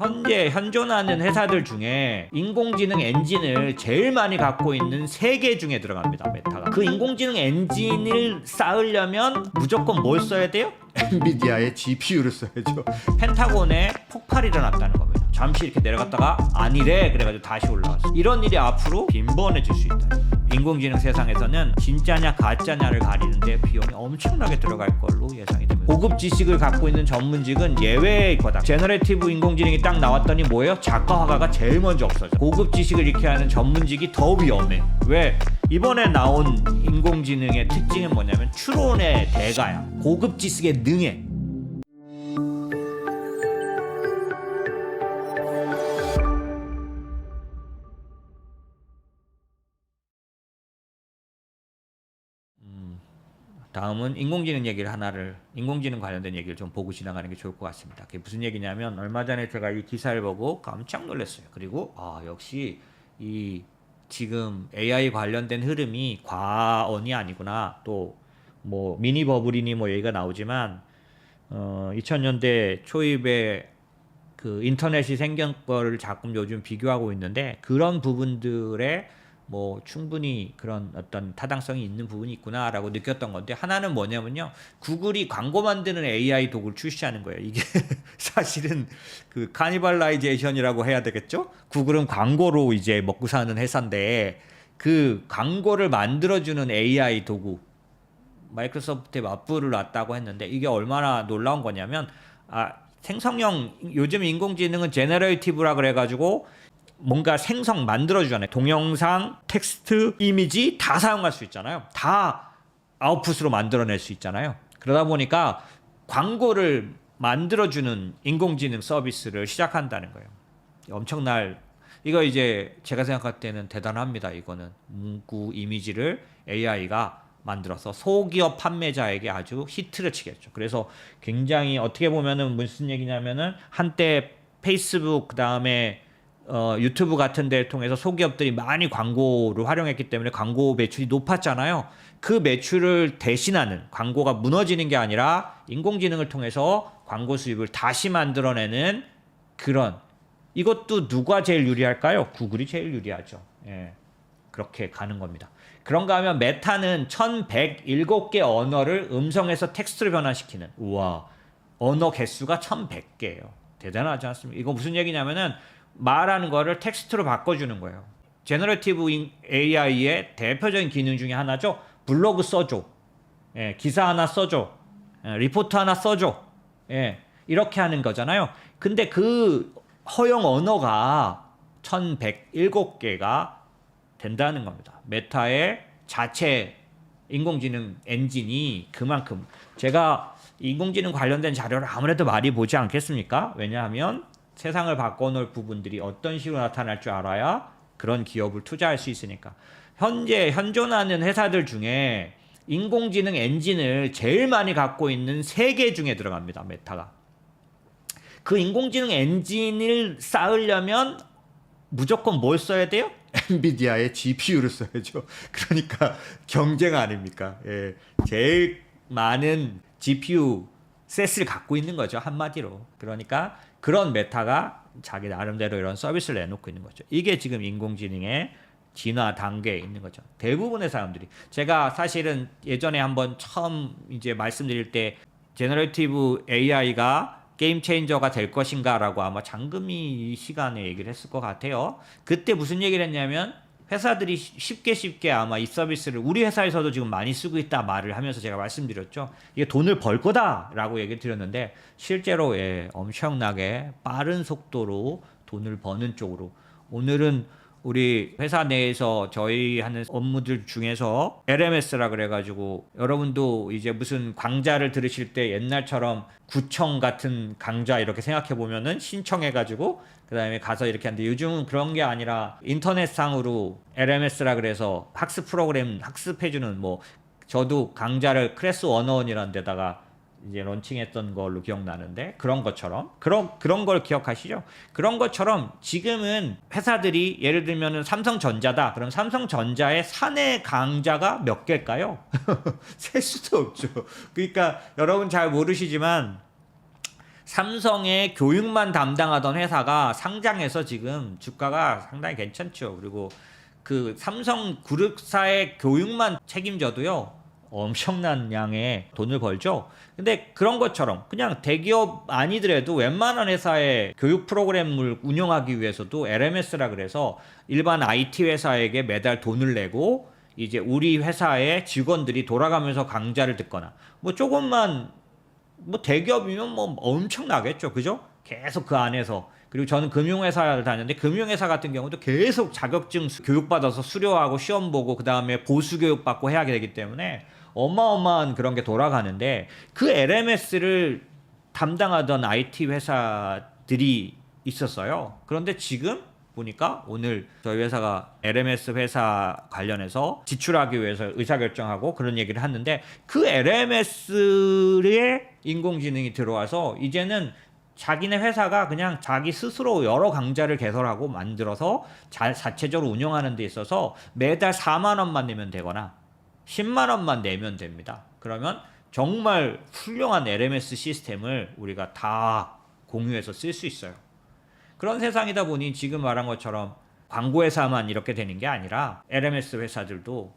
현재 현존하는 회사들 중에 인공지능 엔진을 제일 많이 갖고 있는 3개 중에 들어갑니다. 메타가. 그 인공지능 엔진을 쌓으려면 무조건 뭘 써야 돼요? 엔비디아의 GPU를 써야죠. 펜타곤에 폭발이 일어났다는 겁니다. 잠시 이렇게 내려갔다가 아니래 그래가지고 다시 올라왔어. 이런 일이 앞으로 빈번해질 수 있다. 인공지능 세상에서는 진짜냐 가짜냐를 가리는데 비용이 엄청나게 들어갈 걸로 예상이 됩니다. 고급 지식을 갖고 있는 전문직은 예외일 거다. 제너레이티브 인공지능이 딱 나왔더니 뭐예요? 작가 화가가 제일 먼저 없어져. 고급 지식을 익혀야 하는 전문직이 더 위험해. 왜? 이번에 나온 인공지능의 특징은 뭐냐면 추론의 대가야. 고급 지식에 능해. 다음은 인공지능 얘기를 인공지능 관련된 얘기를 좀 보고 지나가는 게 좋을 것 같습니다. 그게 무슨 얘기냐면 얼마 전에 제가 이 기사를 보고 깜짝 놀랐어요. 그리고 역시 이 지금 AI 관련된 흐름이 과언이 아니구나. 또 뭐 미니 버블이니 뭐 얘기가 나오지만 2000년대 초입에 그 인터넷이 생긴 거를 자꾸 요즘 비교하고 있는데 그런 부분들에 뭐 충분히 그런 어떤 타당성이 있는 부분이 있구나라고 느꼈던 건데 하나는 뭐냐면요. 구글이 광고 만드는 AI 도구를 출시하는 거예요. 이게 사실은 그 카니발라이제이션이라고 해야 되겠죠? 구글은 광고로 이제 먹고 사는 회사인데 그 광고를 만들어주는 AI 도구 마이크로소프트에 맞불을 놨다고 했는데 이게 얼마나 놀라운 거냐면 생성형 요즘 인공지능은 제너레이티브라 그래가지고 뭔가 생성 만들어주잖아요. 동영상, 텍스트, 이미지 다 사용할 수 있잖아요. 다 아웃풋으로 만들어낼 수 있잖아요. 그러다 보니까 광고를 만들어주는 인공지능 서비스를 시작한다는 거예요. 이거 이제 제가 생각할 때는 대단합니다. 이거는 문구 이미지를 AI가 만들어서 소기업 판매자에게 아주 히트를 치겠죠. 그래서 굉장히 어떻게 보면은 무슨 얘기냐면은 한때 페이스북 그다음에 유튜브 같은 데를 통해서 소기업들이 많이 광고를 활용했기 때문에 광고 매출이 높았잖아요. 그 매출을 대신하는 광고가 무너지는 게 아니라 인공지능을 통해서 광고 수입을 다시 만들어내는 그런 이것도 누가 제일 유리할까요? 구글이 제일 유리하죠. 예, 그렇게 가는 겁니다. 그런가 하면 메타는 1107개 언어를 음성에서 텍스트로 변환시키는 우와 언어 개수가 1100개예요. 대단하지 않습니까? 이거 무슨 얘기냐면은 말하는 거를 텍스트로 바꿔주는 거예요. 제너레이티브 AI의 대표적인 기능 중에 하나죠. 블로그 써줘. 예, 기사 하나 써줘. 리포트 하나 써줘. 예, 이렇게 하는 거잖아요. 근데 그 허용 언어가 1107개가 된다는 겁니다. 메타의 자체 인공지능 엔진이 그만큼 제가 인공지능 관련된 자료를 아무래도 많이 보지 않겠습니까? 왜냐하면 세상을 바꿔놓을 부분들이 어떤 식으로 나타날 줄 알아야 그런 기업을 투자할 수 있으니까. 현재 현존하는 회사들 중에 인공지능 엔진을 제일 많이 갖고 있는 3개 중에 들어갑니다. 메타가. 그 인공지능 엔진을 쌓으려면 무조건 뭘 써야 돼요? 엔비디아의 GPU를 써야죠. 그러니까 경쟁 아닙니까? 예, 제일 많은 GPU 셋을 갖고 있는 거죠. 한마디로. 그러니까 그런 메타가 자기 나름대로 이런 서비스를 내놓고 있는 거죠. 이게 지금 인공지능의 진화 단계에 있는 거죠. 대부분의 사람들이. 제가 사실은 예전에 한번 처음 이제 말씀드릴 때 제너레이티브 AI가 게임 체인저가 될 것인가라고 아마 장금이 이 시간에 얘기를 했을 것 같아요. 그때 무슨 얘기를 했냐면 회사들이 쉽게 아마 이 서비스를 우리 회사에서도 지금 많이 쓰고 있다 말을 하면서 제가 말씀드렸죠. 이게 돈을 벌 거다라고 얘기를 드렸는데 실제로 엄청나게 빠른 속도로 돈을 버는 쪽으로 오늘은 우리 회사 내에서 저희 하는 업무들 중에서 LMS라 그래가지고 여러분도 이제 무슨 강좌를 들으실 때 옛날처럼 구청 같은 강좌 이렇게 생각해 보면은 신청해가지고 그 다음에 가서 이렇게 하는데 요즘은 그런 게 아니라 인터넷상으로 LMS라 그래서 학습 프로그램 학습해주는 뭐 저도 강좌를 클래스 101이라는 데다가 이제 런칭했던 걸로 기억나는데 그런 것처럼 그런 걸 기억하시죠? 그런 것처럼 지금은 회사들이 예를 들면은 삼성전자다. 그럼 삼성전자의 사내 강좌가 몇 개일까요? 셀 수도 없죠. 그러니까 여러분 잘 모르시지만 삼성의 교육만 담당하던 회사가 상장해서 지금 주가가 상당히 괜찮죠. 그리고 그 삼성 그룹사의 교육만 책임져도요 엄청난 양의 돈을 벌죠. 근데 그런 것처럼 그냥 대기업 아니더라도 웬만한 회사의 교육 프로그램을 운영하기 위해서도 LMS라 그래서 일반 IT 회사에게 매달 돈을 내고 이제 우리 회사의 직원들이 돌아가면서 강좌를 듣거나 뭐 조금만 뭐 대기업이면 뭐 엄청나겠죠. 그죠? 계속 그 안에서. 그리고 저는 금융회사를 다녔는데 금융회사 같은 경우도 계속 자격증 교육받아서 수료하고 시험 보고 그 다음에 보수 교육받고 해야 되기 때문에 어마어마한 그런 게 돌아가는데 그 LMS를 담당하던 IT 회사들이 있었어요. 그런데 지금 보니까 오늘 저희 회사가 LMS 회사 관련해서 지출하기 위해서 의사결정하고 그런 얘기를 하는데 그 LMS에 인공지능이 들어와서 이제는 자기네 회사가 그냥 자기 스스로 여러 강좌를 개설하고 만들어서 자체적으로 운영하는 데 있어서 매달 4만 원만 내면 되거나 10만 원만 내면 됩니다. 그러면 정말 훌륭한 LMS 시스템을 우리가 다 공유해서 쓸 수 있어요. 그런 세상이다 보니 지금 말한 것처럼 광고회사만 이렇게 되는 게 아니라 LMS 회사들도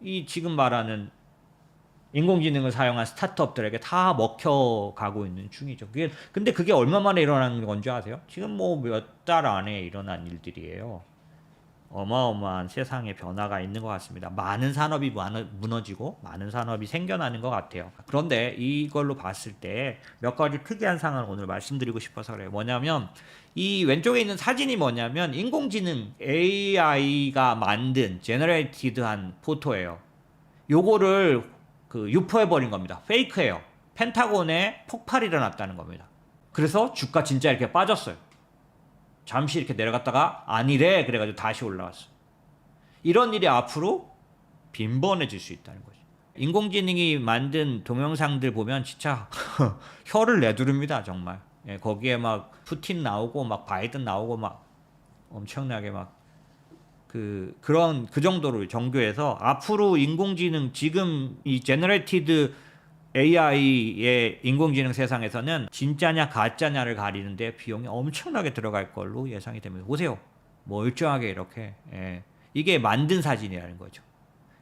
이 지금 말하는 인공지능을 사용한 스타트업들에게 다 먹혀가고 있는 중이죠. 근데 그게 얼마 만에 일어나는 건지 아세요? 지금 뭐 몇 달 안에 일어난 일들이에요. 어마어마한 세상의 변화가 있는 것 같습니다. 많은 산업이 무너지고 많은 산업이 생겨나는 것 같아요. 그런데 이걸로 봤을 때 몇 가지 특이한 상황을 오늘 말씀드리고 싶어서 그래요. 뭐냐면 이 왼쪽에 있는 사진이 뭐냐면 인공지능 AI가 만든 제너레이티드한 포토예요. 요거를 유포해버린 겁니다. 페이크예요. 펜타곤에 폭발이 일어났다는 겁니다. 그래서 주가 진짜 이렇게 빠졌어요. 잠시 이렇게 내려갔다가 아니래 그래가지고 다시 올라왔어. 이런 일이 앞으로 빈번해질 수 있다는 거죠. 인공지능이 만든 동영상들 보면 진짜 혀를 내두릅니다. 정말. 예, 거기에 막 푸틴 나오고 막 바이든 나오고 막 엄청나게 막 그 정도로 정교해서 앞으로 인공지능 지금 이 제너레이티드 AI의 인공지능 세상에서는 진짜냐 가짜냐를 가리는데 비용이 엄청나게 들어갈 걸로 예상이 됩니다. 보세요. 멀쩡하게 이렇게 이게 만든 사진이라는 거죠.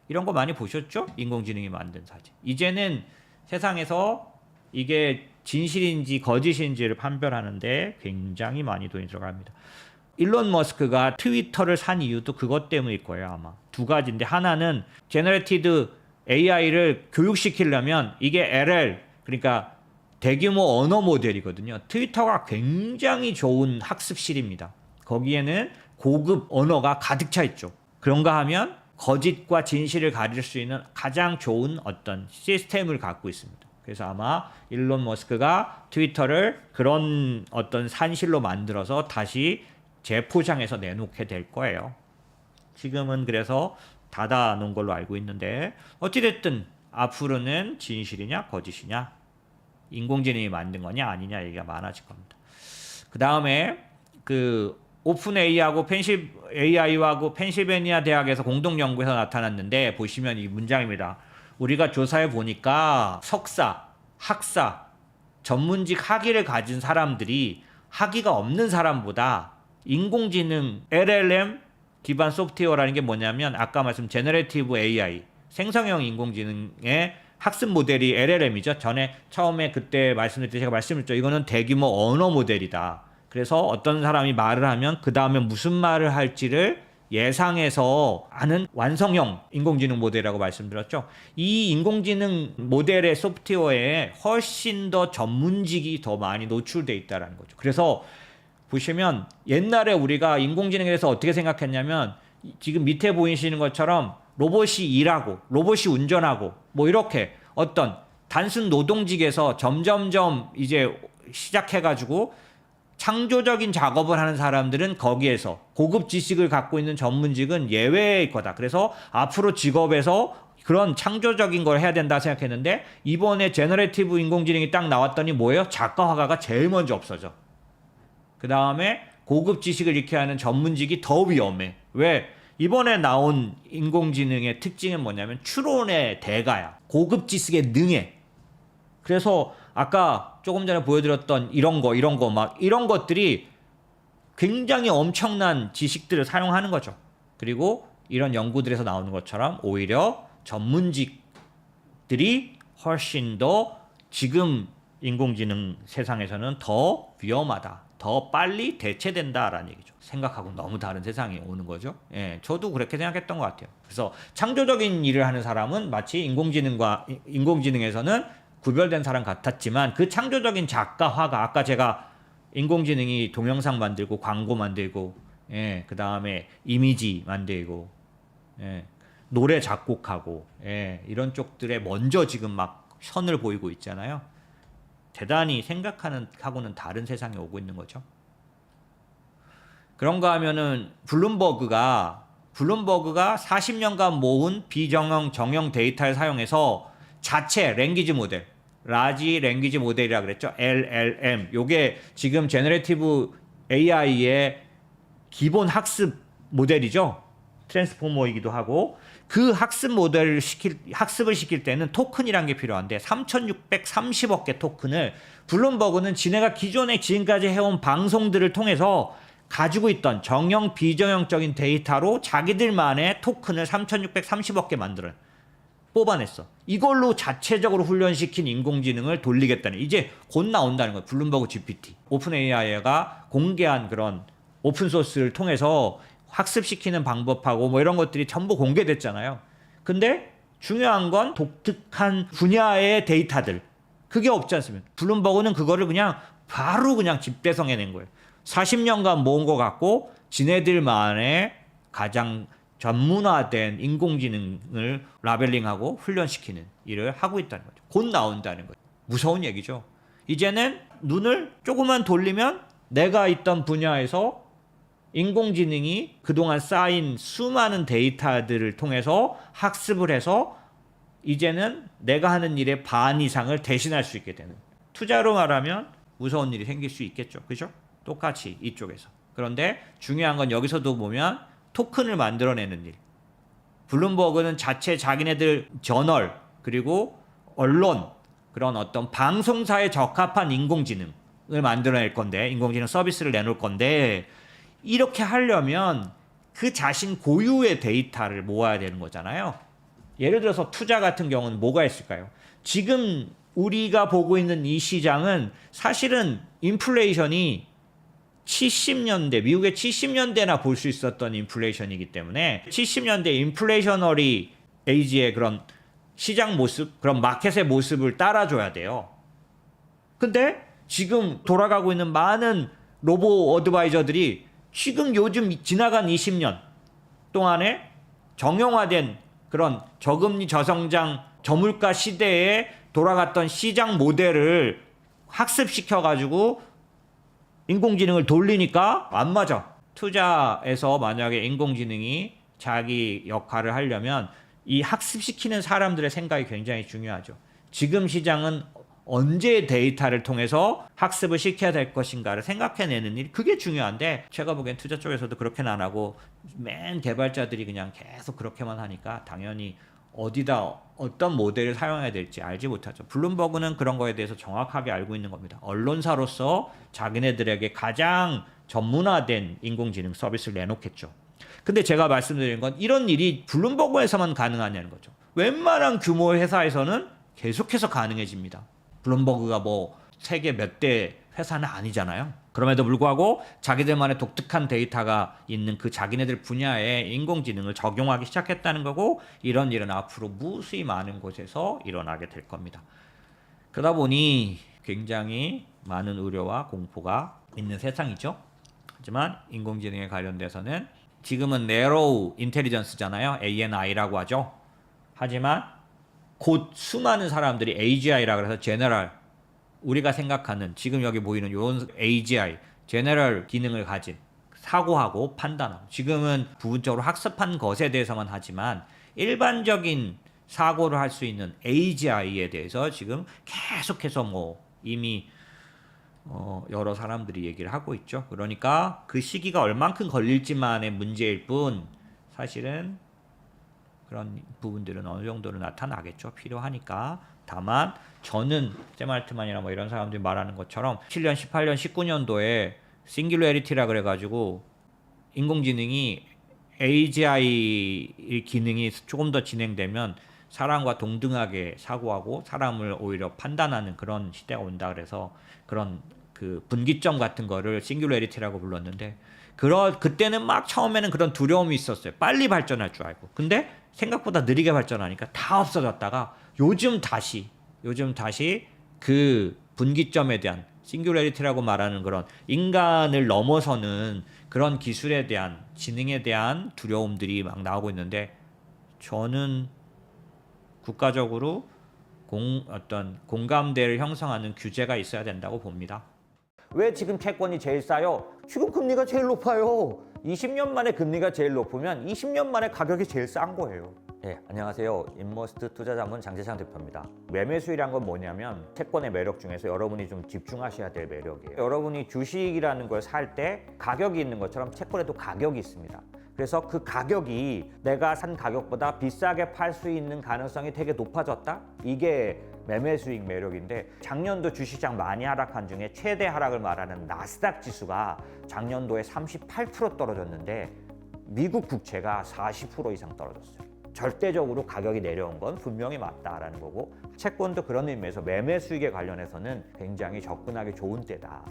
이런 거 많이 보셨죠? 인공지능이 만든 사진. 이제는 세상에서 이게 진실인지 거짓인지를 판별하는데 굉장히 많이 돈이 들어갑니다. 일론 머스크가 트위터를 산 이유도 그것 때문일 거예요. 아마 두 가지인데 하나는 제너레이티드 AI를 교육시키려면 이게 LL 그러니까 대규모 언어 모델이거든요. 트위터가 굉장히 좋은 학습실입니다. 거기에는 고급 언어가 가득 차 있죠. 그런가 하면 거짓과 진실을 가릴 수 있는 가장 좋은 어떤 시스템을 갖고 있습니다. 그래서 아마 일론 머스크가 트위터를 그런 어떤 산실로 만들어서 다시 재포장해서 내놓게 될 거예요. 지금은 그래서 닫아 놓은 걸로 알고 있는데 어찌됐든 앞으로는 진실이냐 거짓이냐 인공지능이 만든 거냐 아니냐 얘기가 많아질 겁니다. 그 다음에 오픈 AI하고 펜실베니아 대학에서 공동 연구에서 나타났는데 보시면 이 문장입니다. 우리가 조사해 보니까 석사, 학사, 전문직 학위를 가진 사람들이 학위가 없는 사람보다 인공지능 LLM 기반 소프트웨어라는 게 뭐냐면 아까 말씀 제너레이티브 AI 생성형 인공지능의 학습 모델이 LLM이죠. 처음에 그때 말씀드릴 때 제가 말씀드렸죠. 이거는 대규모 언어 모델이다. 그래서 어떤 사람이 말을 하면 그 다음에 무슨 말을 할지를 예상해서 아는 완성형 인공지능 모델이라고 말씀드렸죠. 이 인공지능 모델의 소프트웨어에 훨씬 더 전문직이 더 많이 노출돼 있다는 거죠. 그래서 보시면 옛날에 우리가 인공지능에 대해서 어떻게 생각했냐면 지금 밑에 보이시는 것처럼 로봇이 일하고 로봇이 운전하고 뭐 이렇게 어떤 단순 노동직에서 점점점 이제 시작해가지고 창조적인 작업을 하는 사람들은 거기에서 고급 지식을 갖고 있는 전문직은 예외일 거다. 그래서 앞으로 직업에서 그런 창조적인 걸 해야 된다 생각했는데 이번에 제너레이티브 인공지능이 딱 나왔더니 뭐예요? 작가 화가가 제일 먼저 없어져. 그 다음에 고급 지식을 익혀야 하는 전문직이 더 위험해. 왜? 이번에 나온 인공지능의 특징은 뭐냐면 추론의 대가야. 고급 지식에 능해. 그래서 아까 조금 전에 보여드렸던 이런 거 막 이런 것들이 굉장히 엄청난 지식들을 사용하는 거죠. 그리고 이런 연구들에서 나오는 것처럼 오히려 전문직들이 훨씬 더 지금 인공지능 세상에서는 더 위험하다. 더 빨리 대체된다라는 얘기죠. 생각하고 너무 다른 세상이 오는 거죠. 예, 저도 그렇게 생각했던 것 같아요. 그래서 창조적인 일을 하는 사람은 마치 인공지능에서는 구별된 사람 같았지만 그 창조적인 작가, 화가 아까 제가 인공지능이 동영상 만들고 광고 만들고 예, 그 다음에 이미지 만들고 예, 노래 작곡하고 예, 이런 쪽들에 먼저 지금 막 선을 보이고 있잖아요. 대단히 생각하고는 다른 세상에 오고 있는 거죠. 그런가 하면은 블룸버그가 40년간 모은 정형 데이터를 사용해서 자체 랭귀지 모델, 라지 랭귀지 모델이라 그랬죠. LLM. 요게 지금 제너레이티브 AI의 기본 학습 모델이죠. 트랜스포머이기도 하고 그 학습을 시킬 때는 토큰이란 게 필요한데 3,630억 개 토큰을 블룸버그는 지네가 기존에 지금까지 해온 방송들을 통해서 가지고 있던 정형 비정형적인 데이터로 자기들만의 토큰을 3,630억 개 만들어요. 뽑아냈어. 이걸로 자체적으로 훈련시킨 인공지능을 돌리겠다는 이제 곧 나온다는 거예요. 블룸버그 GPT. 오픈 AI가 공개한 그런 오픈 소스를 통해서 학습시키는 방법하고 뭐 이런 것들이 전부 공개됐잖아요. 근데 중요한 건 독특한 분야의 데이터들. 그게 없지 않습니까? 블룸버그는 그거를 그냥 바로 그냥 집대성해낸 거예요. 40년간 모은 것 같고 지네들만의 가장 전문화된 인공지능을 라벨링하고 훈련시키는 일을 하고 있다는 거죠. 곧 나온다는 거죠. 무서운 얘기죠. 이제는 눈을 조금만 돌리면 내가 있던 분야에서 인공지능이 그동안 쌓인 수많은 데이터들을 통해서 학습을 해서 이제는 내가 하는 일의 반 이상을 대신할 수 있게 되는. 투자로 말하면 무서운 일이 생길 수 있겠죠. 그죠? 똑같이 이쪽에서. 그런데 중요한 건 여기서도 보면 토큰을 만들어내는 일. 블룸버그는 자체 자기네들 저널 그리고 언론 그런 어떤 방송사에 적합한 인공지능을 만들어낼 건데 인공지능 서비스를 내놓을 건데 이렇게 하려면 그 자신 고유의 데이터를 모아야 되는 거잖아요. 예를 들어서 투자 같은 경우는 뭐가 있을까요? 지금 우리가 보고 있는 이 시장은 사실은 인플레이션이 70년대, 미국의 70년대나 볼 수 있었던 인플레이션이기 때문에 70년대 인플레이셔너리 에이지의 그런 시장 모습, 그런 마켓의 모습을 따라줘야 돼요. 근데 지금 돌아가고 있는 많은 로보 어드바이저들이 지금 요즘 지나간 20년 동안에 정형화된 그런 저금리 저성장 저물가 시대에 돌아갔던 시장 모델을 학습시켜가지고 인공지능을 돌리니까 안 맞아. 투자에서 만약에 인공지능이 자기 역할을 하려면 이 학습시키는 사람들의 생각이 굉장히 중요하죠. 지금 시장은 언제 데이터를 통해서 학습을 시켜야 될 것인가를 생각해내는 일, 그게 중요한데 제가 보기엔 투자 쪽에서도 그렇게는 안 하고 맨 개발자들이 그냥 계속 그렇게만 하니까 당연히 어디다 어떤 모델을 사용해야 될지 알지 못하죠. 블룸버그는 그런 거에 대해서 정확하게 알고 있는 겁니다. 언론사로서 자기네들에게 가장 전문화된 인공지능 서비스를 내놓겠죠. 근데 제가 말씀드린 건 이런 일이 블룸버그에서만 가능하냐는 거죠. 웬만한 규모의 회사에서는 계속해서 가능해집니다. 블룸버그가 뭐 세계 몇 대 회사는 아니잖아요. 그럼에도 불구하고 자기들만의 독특한 데이터가 있는 그 자기네들 분야에 인공지능을 적용하기 시작했다는 거고 이런 일은 앞으로 무수히 많은 곳에서 일어나게 될 겁니다. 그러다 보니 굉장히 많은 우려와 공포가 있는 세상이죠. 하지만 인공지능에 관련돼서는 지금은 Narrow Intelligence잖아요. ANI라고 하죠. 하지만 곧 수많은 사람들이 AGI라고 해서 General, 우리가 생각하는 지금 여기 보이는 이런 AGI, General 기능을 가진 사고하고 판단하고 지금은 부분적으로 학습한 것에 대해서만 하지만 일반적인 사고를 할 수 있는 AGI에 대해서 지금 계속해서 뭐 이미 여러 사람들이 얘기를 하고 있죠. 그러니까 그 시기가 얼만큼 걸릴지만의 문제일 뿐 사실은 그런 부분들은 어느 정도는 나타나겠죠. 필요하니까 다만 저는 샘 알트만이나 뭐 이런 사람들이 말하는 것처럼 7년, 18년, 19년도에 싱귤레리티라 그래가지고 인공지능이 AGI 기능이 조금 더 진행되면 사람과 동등하게 사고하고 사람을 오히려 판단하는 그런 시대가 온다 그래서 그런 그 분기점 같은 거를 싱귤레리티라고 불렀는데 그때는 막 처음에는 그런 두려움이 있었어요. 빨리 발전할 줄 알고. 근데 생각보다 느리게 발전하니까 다 없어졌다가 요즘 다시 그 분기점에 대한 싱귤레리티라고 말하는 그런 인간을 넘어서는 그런 기술에 대한 지능에 대한 두려움들이 막 나오고 있는데 저는 국가적으로 어떤 공감대를 형성하는 규제가 있어야 된다고 봅니다. 왜 지금 채권이 제일 싸요? 지금 금리가 제일 높아요. 20년 만에 금리가 제일 높으면 20년 만에 가격이 제일 싼 거예요. 네, 안녕하세요. 인머스트 투자자문 장재창 대표입니다. 매매 수익이란 건 뭐냐면 채권의 매력 중에서 여러분이 좀 집중하셔야 될 매력이에요. 여러분이 주식이라는 걸 살 때 가격이 있는 것처럼 채권에도 가격이 있습니다. 그래서 그 가격이 내가 산 가격보다 비싸게 팔 수 있는 가능성이 되게 높아졌다? 이게 매매 수익 매력인데 작년도 주식시장 많이 하락한 중에 최대 하락을 말하는 나스닥 지수가 작년도에 38% 떨어졌는데 미국 국채가 40% 이상 떨어졌어요. 절대적으로 가격이 내려온 건 분명히 맞다라는 거고 채권도 그런 의미에서 매매 수익에 관련해서는 굉장히 접근하기 좋은 때다.